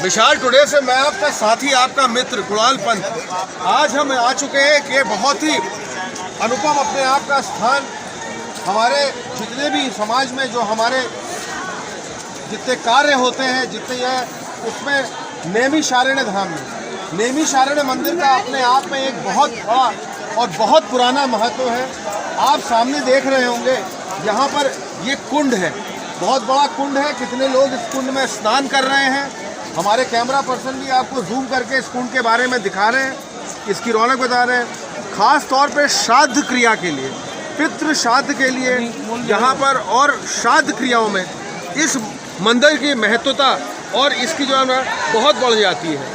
विशाल today से मैं आपका साथी, आपका मित्र कुणाल पंत। आज हम आ चुके हैं कि बहुत ही अनुपम अपने आप का स्थान, हमारे जितने भी समाज में जो हमारे जितने कार्य होते हैं, जितने हैं, उसमें नैमिषारण्य धाम में नैमिषारण्य मंदिर का अपने आप में एक बहुत बड़ा और बहुत पुराना महत्व है। आप सामने देख रहे होंगे, यहाँ पर ये कुंड है, बहुत बड़ा कुंड है। कितने लोग इस कुंड में स्नान कर रहे हैं। हमारे कैमरा पर्सन भी आपको जूम करके इस कुंड के बारे में दिखा रहे हैं, इसकी रौनक बता रहे हैं। ख़ास तौर पे श्राद्ध क्रिया के लिए, पितृ श्राद्ध के लिए यहाँ पर और श्राद्ध क्रियाओं में इस मंदिर की महत्वता और इसकी जो है ना बहुत बढ़ जाती है।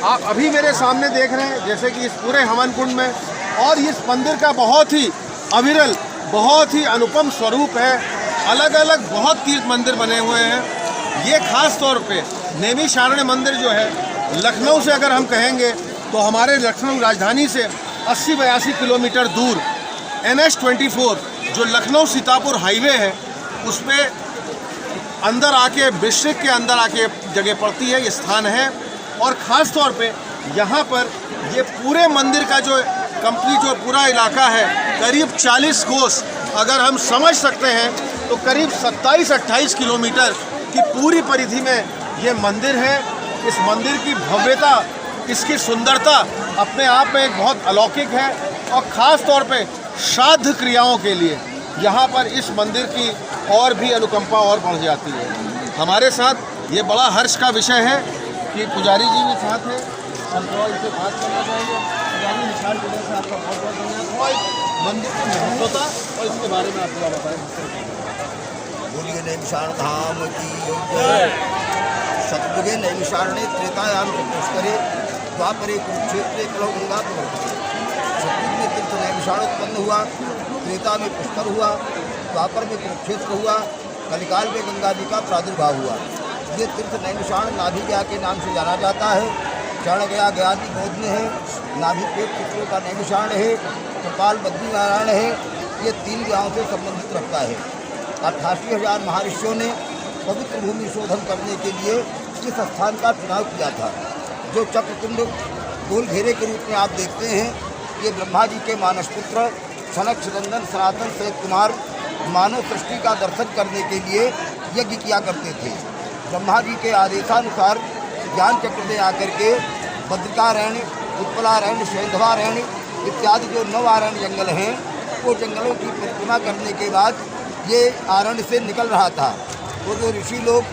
आप अभी मेरे सामने देख रहे हैं जैसे कि इस पूरे हवन कुंड में, और इस मंदिर का बहुत ही अविरल, बहुत ही अनुपम स्वरूप है। अलग अलग बहुत तीर्थ मंदिर बने हुए हैं। ये खास तौर पे नैमिषारण्य मंदिर जो है, लखनऊ से अगर हम कहेंगे तो हमारे लखनऊ राजधानी से 80-82 किलोमीटर दूर NH-24 जो लखनऊ सीतापुर हाईवे है, उस पर अंदर आके, डिस्ट्रिक्ट के अंदर आके जगह पड़ती है, ये स्थान है। और ख़ास तौर पे यहाँ पर ये पूरे मंदिर का जो कंप्लीट जो पूरा इलाका है, करीब 40 कोस अगर हम समझ सकते हैं तो करीब 27-28 किलोमीटर की पूरी परिधि में ये मंदिर है। इस मंदिर की भव्यता, इसकी सुंदरता अपने आप में एक बहुत अलौकिक है। और ख़ास तौर पे श्राद्ध क्रियाओं के लिए यहाँ पर इस मंदिर की और भी अनुकंपा और बढ़ जाती है। हमारे साथ ये बड़ा हर्ष का विषय है कि पुजारी जी भी साथ हैं। हम थोड़ा इनसे बात करना चाहेंगे। पुजारी विशाल टुडे से आपका बहुत बहुत धन्यवाद। मंदिर की महत्वता और इसके बारे में आप थोड़ा बताएं। बोलिए नैमिषारण्य धाम की जय। शतयुगे नैमिषारण्ये त्रेतायाम पुष्करे द्वापरे कुरुक्षेत्रे कलौ गंगा प्रवर्तते। सतयुग में तीर्थ नैमिषारण्य उत्पन्न हुआ, त्रेता में पुष्कर हुआ, द्वापर में कुरुक्षेत्र हुआ, कलिकाल में गंगा जी का प्रादुर्भाव हुआ। ये तीर्थ नैमिषारण्य नाभि गया के नाम से जाना जाता है। चढ़ गया गयादि बौद्ध में है, नाभि पेट चित्रों का नैमिषारण्य है, कपाल बद्री नारायण है। ये 3 गाँव से संबंधित रखता है। 88,000 महर्षियों ने पवित्र भूमि शोधन करने के लिए इस स्थान का चुनाव किया था। जो चक्रकुंड गोल घेरे के रूप में आप देखते हैं, ये ब्रह्मा जी के मानस पुत्र सनक नंदन सनातन सेठ कुमार मानव सृष्टि का दर्शन करने के लिए यज्ञ किया करते थे। ब्रह्मा जी के आदेशानुसार ज्ञान चक्र में आकर के बद्रिकारण्य, उत्पलारण्य, शैंधवारण्य इत्यादि जो 9 आरण्य जंगल हैं, वो जंगलों की परिक्रमा करने के बाद ये आरण्य से निकल रहा था। वो जो ऋषि लोग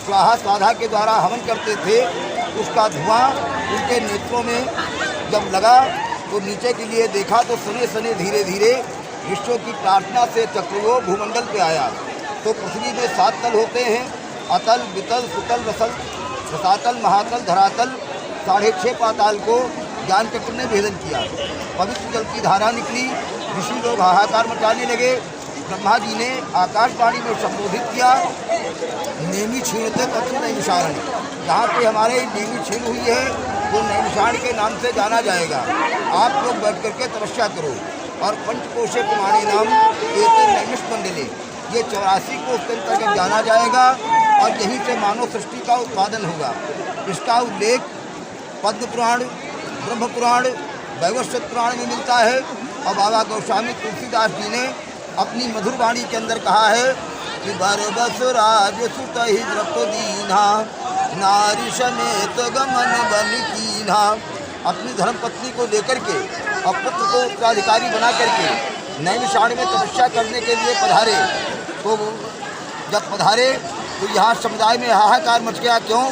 स्वाहा स्वाधा के द्वारा हवन करते थे, उसका धुआं उनके नेत्रों में जब लगा तो नीचे के लिए देखा तो सने सने धीरे धीरे ऋषियों की प्रार्थना से चक्रव्यूह भूमंडल पे आया। तो पृथ्वी में 7 तल होते हैं, अतल, वितल, सुतल, रसल, रसातल, महातल, धरातल। 6.5 पाताल को ज्ञान चक्र ने भेदन किया। पवित्र जल की धारा निकली, ऋषि लोग हाहाकार मचाने लगे। ब्रह्मा जी ने आकाशवाणी में संबोधित किया, नेमि छीणते तत्व नैमिषारण्य। जहाँ पे हमारे नेमि छीण हुई है वो नैमिषारण्य के नाम से जाना जाएगा। आप लोग बैठ करके तपस्या करो। और पंचकोशे कुमारी नाम एते नैमिष मंडले, ये 84 कोष के अंतर्गत जाना जाएगा और यहीं से मानव सृष्टि का उत्पादन होगा। इसका उल्लेख पद्म पुराण, ब्रह्म पुराण, वैवस्वत पुराण में मिलता है। और बाबा गोस्वामी तुलसीदास जी ने अपनी मधुर वाणी के अंदर कहा है कि बरबस राज सुत ही द्रौपदीना नारी समेत गमन बन कीना। अपनी धर्मपत्नी को लेकर के और पुत्र को उत्तराधिकारी बना करके नैमिषारण्य में तपस्या करने के लिए पधारे। तो जब पधारे तो यहाँ समुदाय में हाहाकार मच गया। क्यों?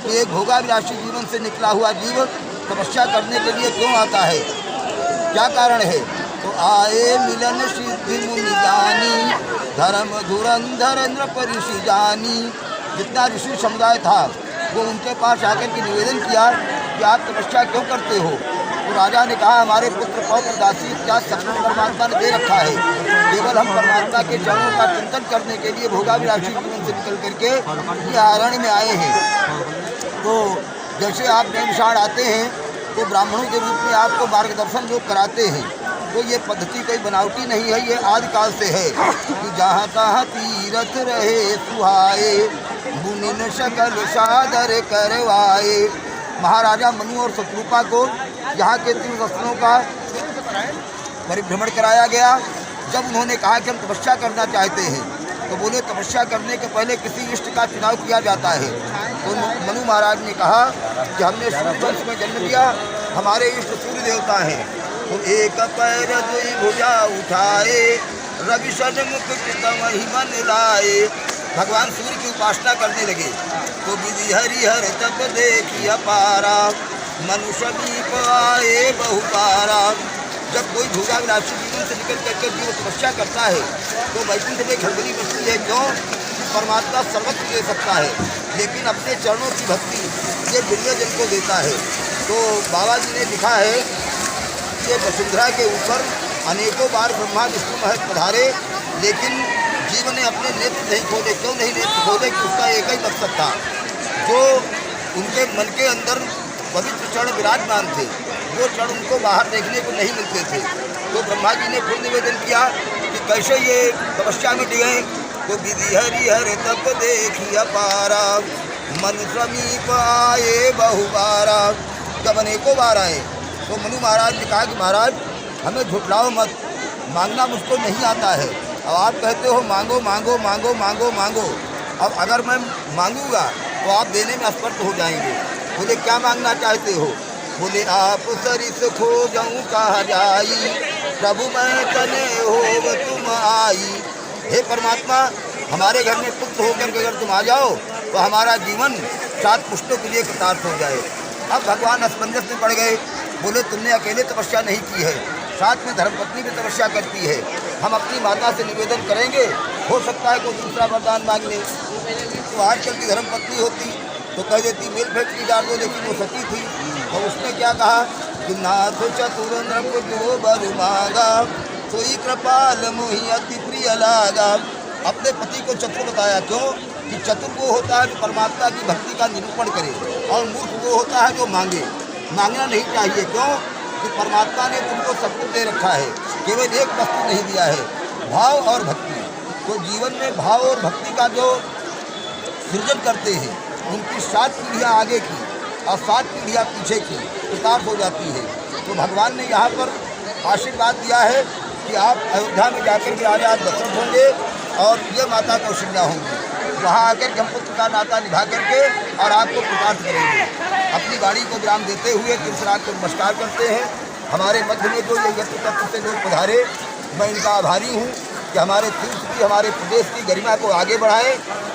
कि एक भोगाभिलाषी जीवन से निकला हुआ जीव तपस्या करने के लिए क्यों आता है? क्या कारण है? तो आए मिलन सिद्धि मुनि जानी, धर्म धुरंधर नृप ऋषि जानी। जितना ऋषि समुदाय था वो उनके पास आकर के निवेदन किया कि आप तपस्या क्यों करते हो? तो राजा ने कहा, हमारे पुत्र पौत्र दासी क्या सब परमात्मा ने दे रखा है। केवल हम परमात्मा के चरणों का चिंतन करने के लिए भोगाभिलाषी जीवन से निकल करके ये आरण्य में आए हैं। तो जैसे आप नैमिषारण्य आते हैं तो ब्राह्मणों के रूप में आपको मार्गदर्शन लोग कराते हैं। तो ये पद्धति कोई बनावटी नहीं है, ये आदिकाल से है कि जहाँ तहाँ तीरथ रहे सुहाए, मुनिन सकल सादर करवाए। महाराजा मनु और शत्रुपा को यहाँ के तीर्थ स्थलों का परिभ्रमण कराया गया। जब उन्होंने कहा कि हम तपस्या करना चाहते हैं, तो बोले तपस्या करने के पहले किसी इष्ट का चुनाव किया जाता है। तो मनु महाराज ने कहा कि हमने सूर्य वंश में जन्म लिया, हमारे इष्ट सूर्य देवता हैं। तो एक पैर दुई भुजा उठाए, रवि सन्मुख वही मन लाए। भगवान सूर्य की उपासना करने लगे तो विधि हरिहर तप देखी अपारा, मनुष्य मीप आए बहुपारा। जब कोई भोगा विलासी जीवन से निकल करके जो तपस्या करता है तो वैकुंठ में खलबली बचती है। क्यों? परमात्मा सर्वत्र दे सकता है, लेकिन अपने चरणों की भक्ति ये दुनिया जन को देता है। तो बाबा जी ने लिखा है कि वसुंधरा के ऊपर अनेकों बार ब्रह्मा विष्णु महेश पधारे, लेकिन जीव ने अपने नेत्र नहीं खोले। क्यों नहीं नेत्र खोले? कि उसका एक ही मकसद था, जो उनके मन के अंदर पवित्र क्षण विराजमान थे, वो क्षण उनको बाहर देखने को नहीं मिलते थे। तो ब्रह्मा जी ने फिर निवेदन किया कि कैसे ये तपस्या में गए। तो विधि हरिहर तप देखी अपारा, मन समीप आए बहुबारा। जब अनेकों बार आए तो मनु महाराज ने कहा कि महाराज हमें झुठलाओ मत, मांगना मुझको नहीं आता है। अब आप कहते हो मांगो मांगो मांगो मांगो मांगो, अब अगर मैं मांगूंगा तो आप देने में असमर्थ हो जाएंगे। बोले क्या मांगना चाहते हो? बोले आप सरिस खो जाऊँ कहा जाई, प्रभु मैं तने हो तुम आई। हे परमात्मा, हमारे घर में पुत्र होकर के अगर तुम आ जाओ तो हमारा जीवन 7 पुष्टों के लिए कृतार्थ हो जाए। अब भगवान असमंजस में पड़ गए। बोले तुमने अकेले तपस्या नहीं की है, साथ में धर्मपत्नी भी तपस्या करती है। हम अपनी माता से निवेदन करेंगे, हो सकता है कोई दूसरा वरदान मांग ले। तो आजकल की धर्मपत्नी होती तो कह देती मेल फैक्ट्री डाल दो, लेकिन वो सती थी। और उसने क्या कहा कि नाथ चतुर नृप जो बर मांगा, सोई कृपाल मोहि अति प्रिय लागा। अपने पति को चतुर बताया। क्यों? कि चतुर वो होता है जो परमात्मा की भक्ति का निरूपण करे, और मूर्ख वो होता है जो मांगे। मांगना नहीं चाहिए। क्यों? कि परमात्मा ने तुमको सब कुछ दे रखा है, केवल एक वस्तु नहीं दिया है, भाव और भक्ति। तो जीवन में भाव और भक्ति का जो सृजन करते हैं, उनकी 7 पीढ़ियाँ आगे की और 7 पीढ़ियाँ पीछे की कृतार्थ हो जाती है। तो भगवान ने यहाँ पर आशीर्वाद दिया है कि आप अयोध्या में जाकर के आज दर्शन होंगे और ये माता कौशल्या होंगी। वहाँ आकर के हम पुत्र का नाता निभा करके और आपको कृतार्थ करेंगे। अपनी गाड़ी को विराम देते हुए तीर्थराज को नमस्कार करते हैं। हमारे मध्य में जो ये यत्र तत्व से लोग पधारे, मैं इनका आभारी हूँ कि हमारे तीर्थ की, हमारे प्रदेश की गरिमा को आगे बढ़ाएं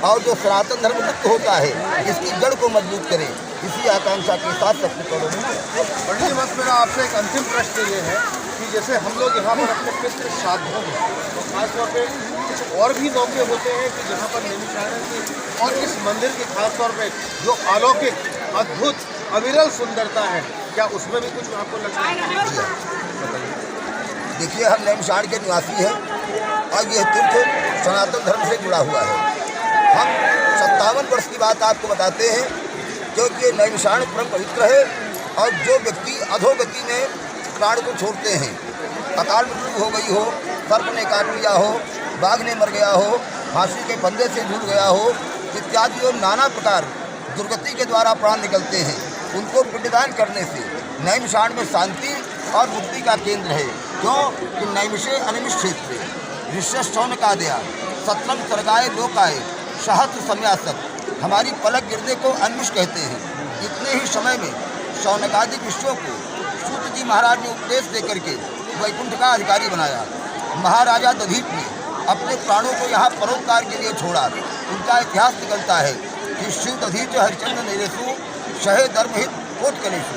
और जो सनातन धर्म मुक्त होता है इसकी जड़ को मजबूत करें। इसी आकांक्षा के साथ सब कुछ करो। पंडित जी, बस मेरा आपसे एक अंतिम प्रश्न ये है कि जैसे हम लोग यहाँ पर अपने पितृ श्राद्धों में तो खासतौर पे कुछ और भी मौके होते हैं कि जहाँ पर नैमिषारण्य की और इस मंदिर की खासतौर पे जो अलौकिक, अद्भुत, अविरल सुंदरता है, क्या उसमें भी कुछ आपको लगता है? देखिए, हम नैमिषारण्य के निवासी हैं और यह तीर्थ सनातन धर्म से जुड़ा हुआ है। हम 57 वर्ष की बात आपको बताते हैं, क्योंकि नैमिषारण्य परम पवित्र है। और जो व्यक्ति अधोगति में प्राण को छोड़ते हैं, अकाल मृत्यु हो गई हो, सर्प ने काट लिया हो, बाघ ने मर गया हो, फांसी के फंदे से झूल गया हो, इत्यादि जो नाना प्रकार दुर्गति के द्वारा प्राण निकलते हैं, उनको पिंडदान करने से नैमिषारण्य में शांति और मुक्ति का केंद्र है। क्यों? कि नैमिषे अनिमिष क्षेत्र ऋष्यौन का दया सत्रम स्वर्गाय लोकाय सहस्र सम्यासत। हमारी पलक गिरने को अनिमिष कहते हैं। इतने ही समय में शौनकादिक ऋषियों को सूत जी महाराज ने उपदेश देकर के वैकुंठ का अधिकारी बनाया। महाराजा दधीच ने अपने प्राणों को यहाँ परोपकार के लिए छोड़ा। उनका इतिहास निकलता है कि शिव दधीच हरिचंद्र नरेशु शहे धर्महित कोट कलेशु।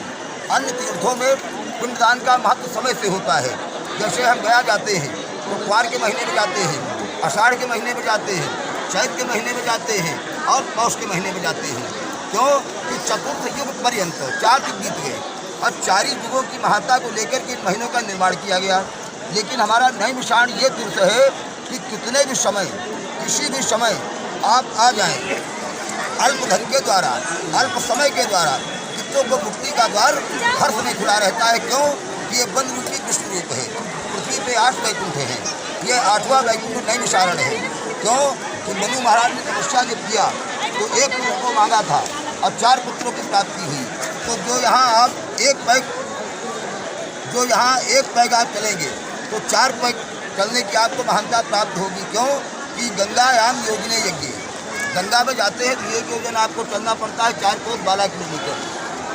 अन्य तीर्थों में पिंडदान का महत्व समय से होता है। जैसे हम गया जाते हैं तो क्वार के महीने में जाते हैं, आषाढ़ के महीने में जाते हैं, चैत के महीने में जाते हैं और पौष के महीने में जाते हैं। क्यों? कि चतुर्थ युग पर्यंत 4 युग बीत गए और 4 युगों की महानता को लेकर के इन महीनों का निर्माण किया गया। लेकिन हमारा नैमिषारण्य ये तीर्थ है कि कितने भी समय, किसी भी समय आप आ जाएं, अल्प धन के द्वारा, अल्प समय के द्वारा कितनों को मुक्ति का द्वार हर समय खुला रहता है। क्यों? कि ये बंद रूपी विष्णु रूप है। पृथ्वी पे 8 वैकुंठ हैं। ये 8वां वैकुंठ नैमिषारण है। क्यों कि मनु महाराज ने तपस्या जब किया तो एक पुत्र को मांगा था और 4 पुत्रों की प्राप्ति हुई। तो जो यहाँ एक पैग आप चलेंगे तो 4 पैग चलने की आपको महानता प्राप्त होगी। क्यों कि गंगायाम योजने यज्ञ, गंगा में जाते हैं तो 1 योजन आपको चलना पड़ता है 4 कोस 12 किलोमीटर।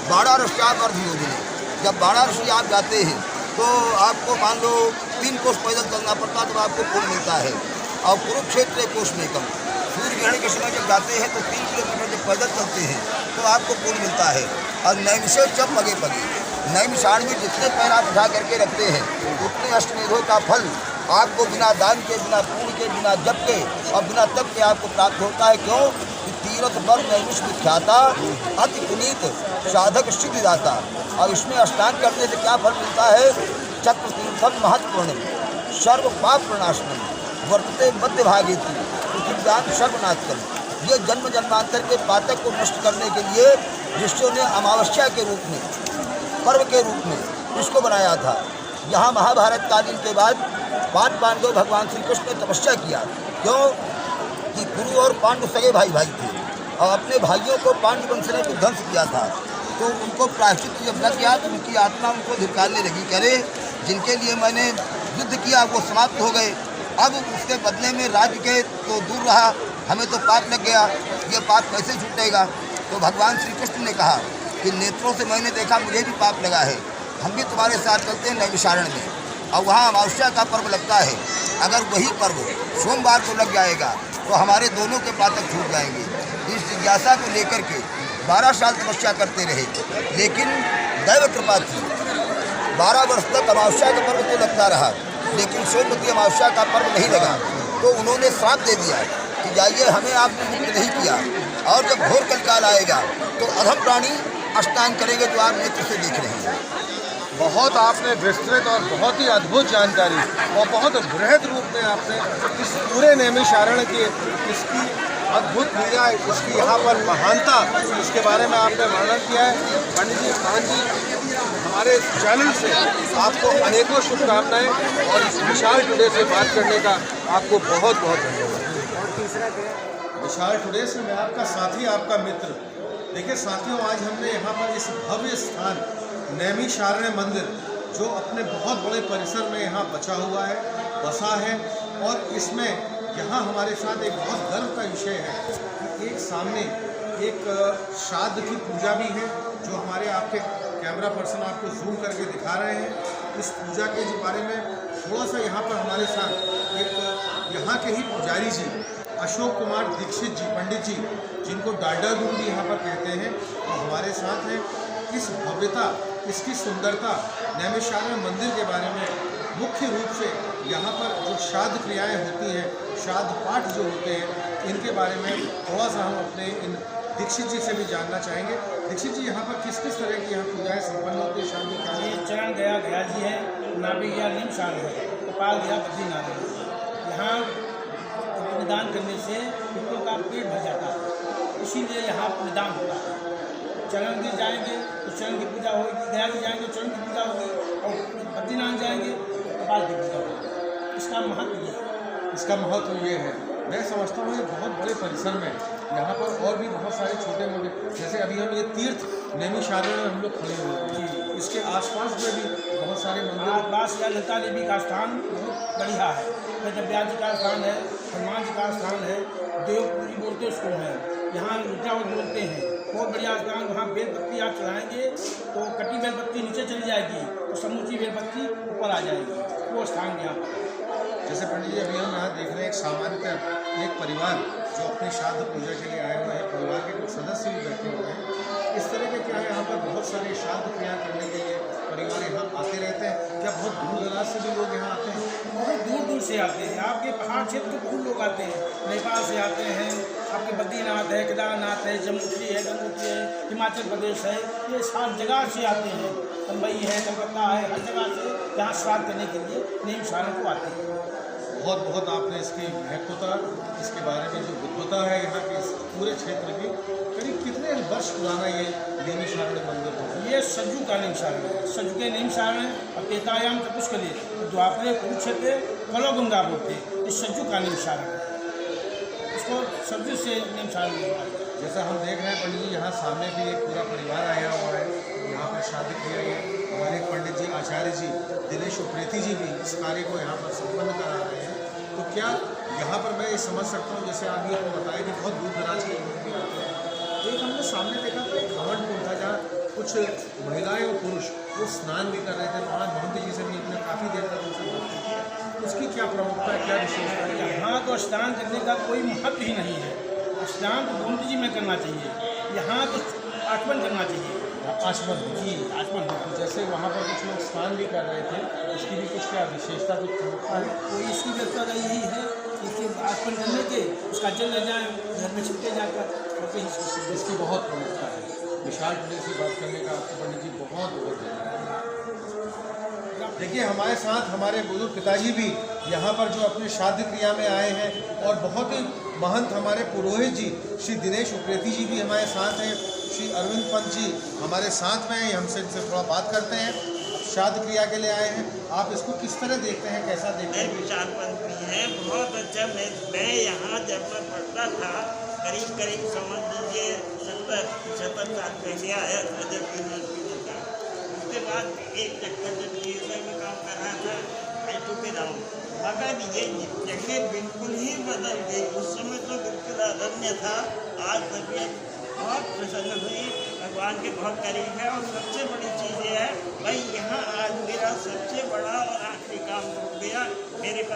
12 ऋष्याम अर्ध योजने, जब 12 ऋषि आप जाते हैं तो आपको मान लो 3 कोस पैदल चलना पड़ता है, तो आपको पुण्य मिलता है। और कुरुक्षेत्र कोष में कम सूर्य ग्रहण के समय जब जाते हैं तो 3 किलोमीटर जब पैदल चलते हैं तो आपको पुण्य मिलता है। और नैमिषे जब पगे पगे, नैमिषारण में जितने पैर आप उठा करके रखते हैं उतने अष्टमेधों का फल आपको बिना दान के, बिना पुण्य के, बिना जप के और बिना तप के आपको प्राप्त होता है। क्यों कि तीर्थ पर नैमिष विख्याता अति पुनीत साधक सिद्धिदाता। और इसमें स्नान करने से क्या फल मिलता है? चक्र तीर्थम महत्वपूर्ण सर्व पाप प्रणाशनम वर्तते मध्य भागे पृथ्वीदान सर्वनाथकम। ये जन्म जन्मांतर के पातक को नष्ट करने के लिए ऋषियों ने अमावस्या के रूप में, पर्व के रूप में इसको बनाया था। यहाँ महाभारत कालीन के बाद 5 पांडव भगवान श्री कृष्ण ने तपस्या किया। क्यों कि गुरु और पांडु सगे भाई भाई थे और अपने भाइयों को पांडु वंश ने ध्वंस किया था। तो उनको प्रायश्चित जब न किया तो उनकी आत्मा उनको धिक्कारने लगी, करे जिनके लिए मैंने युद्ध किया वो समाप्त हो गए, अब उसके बदले में राज्य के तो दूर रहा, हमें तो पाप लग गया, ये पाप कैसे छूटेगा? तो भगवान श्री कृष्ण ने कहा कि नेत्रों से मैंने देखा, मुझे भी पाप लगा है, हम भी तुम्हारे साथ चलते हैं नैमिषारण में। और वहाँ अमावस्या का पर्व लगता है, अगर वही पर्व सोमवार को लग जाएगा तो हमारे दोनों के पातक छूट जाएंगे। इस जिज्ञासा को लेकर के 12 साल तपस्या करते रहे, लेकिन दैव कृपा थी। 12 वर्ष तक अमावस्या का पर्व तो लगता रहा, लेकिन सोमवती अमावस्या का पर्व नहीं लगा। तो उन्होंने श्राप दे दिया कि जाइए, हमें आपने मुक्त नहीं किया, और जब घोर कलकाल आएगा तो अधम प्राणी स्नान करेंगे जो आप नेत्र से देख रहे हैं। बहुत आपने विस्तृत और बहुत ही अद्भुत जानकारी और बहुत बृहद रूप में आपने इस पूरे नैमिषारण की इसकी अद्भुत लीला, इसकी यहाँ पर महानता, इसके बारे में आपने वर्णन किया है। पंडित जी, खान जी, हमारे चैनल से आपको अनेकों शुभकामनाएं और इस विशाल टुडे से बात करने का आपको बहुत बहुत धन्यवाद। विशाल टुडे से मैं आपका साथी, आपका मित्र। देखिए साथियों, आज हमने यहाँ पर इस भव्य स्थान नैमिषारण्य मंदिर, जो अपने बहुत बड़े परिसर में यहाँ बचा हुआ है, बसा है, और इसमें यहाँ हमारे साथ एक बहुत गर्व का विषय है कि एक सामने एक श्राद्ध की पूजा भी है, जो हमारे आपके कैमरा पर्सन आपको जूम करके दिखा रहे हैं। इस पूजा के बारे में थोड़ा सा यहाँ पर हमारे साथ एक यहाँ के ही पुजारी जी अशोक कुमार दीक्षित जी, पंडित जी, जिनको डालडा गुरु भी यहाँ पर कहते हैं, वो हमारे साथ हैं। इस भव्यता, इसकी सुंदरता, नैमिषारण्य मंदिर के बारे में मुख्य रूप से यहाँ पर जो श्राद्ध क्रियाएँ होती हैं, श्राद्ध पाठ जो होते हैं, इनके बारे में थोड़ा सा हम अपने इन दीक्षित जी से भी जानना चाहेंगे। दीक्षित जी, यहाँ पर किस किस तरह की यहाँ पूजाएँ संपन्न होती है? श्राद्ध क्या है? चरण गया गया जी है, नाभि गया निमशान है, कपाल गया बद्रीनाथ है। यहाँ निदान करने से पितरों का पेट भर जाता है, इसीलिए यहाँ निदान होता है। चरण गिर जाएंगे तो चरण की पूजा होगी, गया जी जाएंगे तो चरण की पूजा होगी, और बद्रीनाथ जाएंगे तो कपाल की पूजा होगी। इसका महत्व ये है। इसका महत्व ये है, मैं समझता हूँ ये बहुत बड़े परिसर में यहाँ पर और भी बहुत सारे छोटे मोटे, जैसे अभी हम ये तीर्थ नैमिषारण्य में हम लोग खड़े हुए हैं, इसके आसपास में भी बहुत सारे मंदिर। आसपास या ललिता देवी का स्थान बहुत बढ़िया है, वेदव्यास जी का स्थान है, हनुमान जी का स्थान है, देवपुरी बोलते उसको है, यहाँ रुद्रावत बोलते हैं, बहुत बढ़िया स्थान। वहाँ बेलपत्ती आप चढ़ाएंगे तो कटी बेलपत्ती नीचे चली जाएगी और समूची बेलपत्ती ऊपर आ जाएगी, वो स्थान यहाँ पर। जैसे पंडित जी, अभी हम यहाँ देख रहे हैं एक सामान्यतः एक परिवार जो अपनी श्राद्ध पूजा के लिए आए हुए हैं, परिवार के कुछ सदस्य भी बैठे हुए हैं। इस तरह के क्या है, यहाँ पर बहुत सारे श्राद्ध क्रिया करने के लिए परिवार यहाँ आते रहते हैं। क्या बहुत दूर दराज से भी लोग यहाँ आते हैं? बहुत दूर दूर से आते हैं, आपके पहाड़ क्षेत्र के बहुत लोग आते हैं, नेपाल से आते हैं, आपके बद्रीनाथ है, केदारनाथ है, जम्मूत्री है, गंगोत्री है, हिमाचल प्रदेश है, ये सारी जगह से आते हैं, मुंबई है, कलकत्ता है, हर जगह से यहाँ श्राद्ध करने के लिए नैमिषारण्य को आते हैं। बहुत बहुत आपने इसकी महत्वता, इसके बारे में जो विद्वता है यहाँ के इस पूरे क्षेत्र की, करीब कितने वर्ष पुराना ये नैमिषारण्य मंदिर है? ये सज्जू का नैमिषारण्य है, सज्जू के नैमिषारण्य और तेतायाम चतुष्कली द्वापर कुरुक्षेत्र कलो गंगा बोलते हैं। इस सज्जू का निशान है, इसको सज्जू से निशान मिला है। जैसा हम देख रहे हैं पंडित जी, यहाँ सामने भी एक पूरा परिवार आया हुआ है, यहाँ पर शादी किया है। हमारे पंडित जी आचार्य जी दिनेश उप्रेती जी भी इस कार्य को यहाँ पर संपन्न करा रहे हैं। तो क्या यहाँ पर मैं ये समझ सकता हूँ, जैसे अभी आपको बताया कि बहुत दूर दराज के लोग भी आते हैं, एक हमने सामने देखा था एक हवन कुंड था जहाँ कुछ महिलाएं और पुरुष वो स्नान भी कर रहे थे। वहाँ महंत जी से भी अपने काफ़ी देर तक उनसे बातचीत की। उसकी क्या प्रमुखता है, क्या विशेषता है? यहाँ तो स्नान करने का कोई महत्व ही नहीं है। स्नान तो गोमती जी में करना चाहिए, यहाँ तो आचमन करना चाहिए। आचमन जी, आचमन होगा। जैसे वहाँ पर कुछ लोग स्नान भी कर रहे थे, उसकी भी कुछ क्या विशेषता, कुछ प्रमुखता है? कोई इसकी व्यवस्था यही है कि आचमन करने के उसका जल ले जाए घर में छिपके जाकर, और इसकी बहुत प्रमुखता है। विशाल टुडे से बात करने का आपको पंडित जी बहुत बहुत धन्यवाद। देखिए हमारे साथ हमारे बुजुर्ग पिताजी भी यहाँ पर जो अपने शादी क्रिया में आए हैं, और बहुत ही महंत हमारे पुरोहित जी श्री दिनेश उप्रेती जी भी हमारे साथ हैं। श्री अरविंद पंत जी हमारे साथ में हैं, हमसे इनसे थोड़ा बात करते हैं। शादी क्रिया के लिए आए हैं, आप इसको किस तरह देखते हैं, कैसा देखते हैं? विशाल पंत भी हैं, बहुत अच्छा। मैं यहाँ जब मैं पढ़ता था, करीब समझ लीजिए 70 साल पहले आया था जब यूनिवर्सिटी का। उसके बाद एक चक्कर जब DSI में काम कर रहा था, मैं चुके जाऊँ, मगर ये जगह बिल्कुल ही बदल गई। उस समय तो बिल्कुल अरण्य था, आज तबीयत बहुत प्रसन्न हुई, भगवान के बहुत करीब है। और सबसे बड़ी चीज़ ये है भाई, यहाँ आज मेरा सबसे बड़ा और आखिरी काम हो गया। मेरे को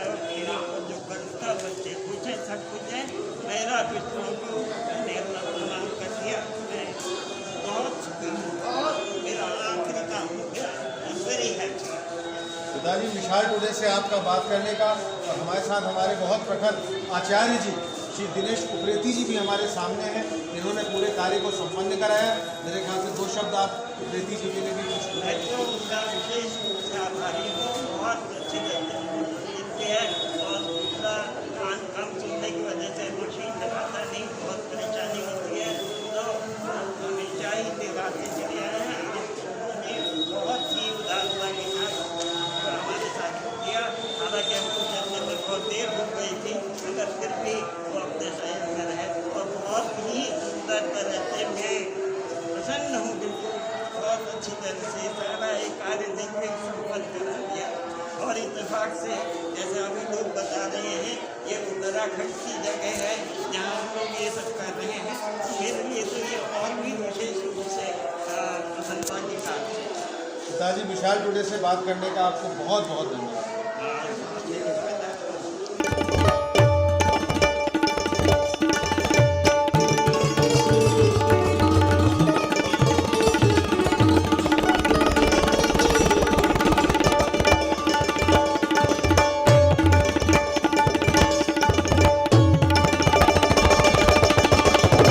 जो करता बच्चे पूछे सब कुछ है, मेरा पितरों को मैंने अपना प्रणाम कर दिया। मैं बहुत सुखी हूँ और मेरा आखिरी काम हो गया। Very happy. पिताजी विशाल टुडे से आपका बात करने का, और हमारे साथ हमारे बहुत प्रखर आचार्य जी श्री दिनेश उप्रेती जी भी हमारे सामने हैं। इन्होंने पूरे कार्य को संपन्न कराया। मेरे ख्याल से 2 शब्द आप उप्रेती जी के लिए भी कुछ मैं तो उनका विशेष रूप से आभारी हूँ। बहुत अच्छी तरीके है, और दूसरा कान कम सुनने की वजह से मशीन लगाता नहीं, बहुत परेशानी होती है। तो हमेशा ही दिखाते चले आए हैं। आपने बहुत ही उदारता के साथ हमारे साथ किया। हालांकि हमको चलने में बहुत देर हो गई थी, मगर फिर भी वो अपने सहयोग में रहे और बहुत ही सुंदर तरह से मैं प्रसन्न हूँ। बिल्कुल बहुत अच्छी तरह से सारा एक कार्य देखने संपन्न करा दिया। और इत्तेफाक से जैसे अभी लोग बता रहे हैं, ये उत्तराखंड की जगह है जहाँ हम लोग ये सब कर रहे हैं। मेरे लिए तो ये और भी विशेष रूप से प्रसन्नता की बात है। पिताजी विशाल टुडे से बात करने का आपको बहुत बहुत धन्यवाद। हाँ,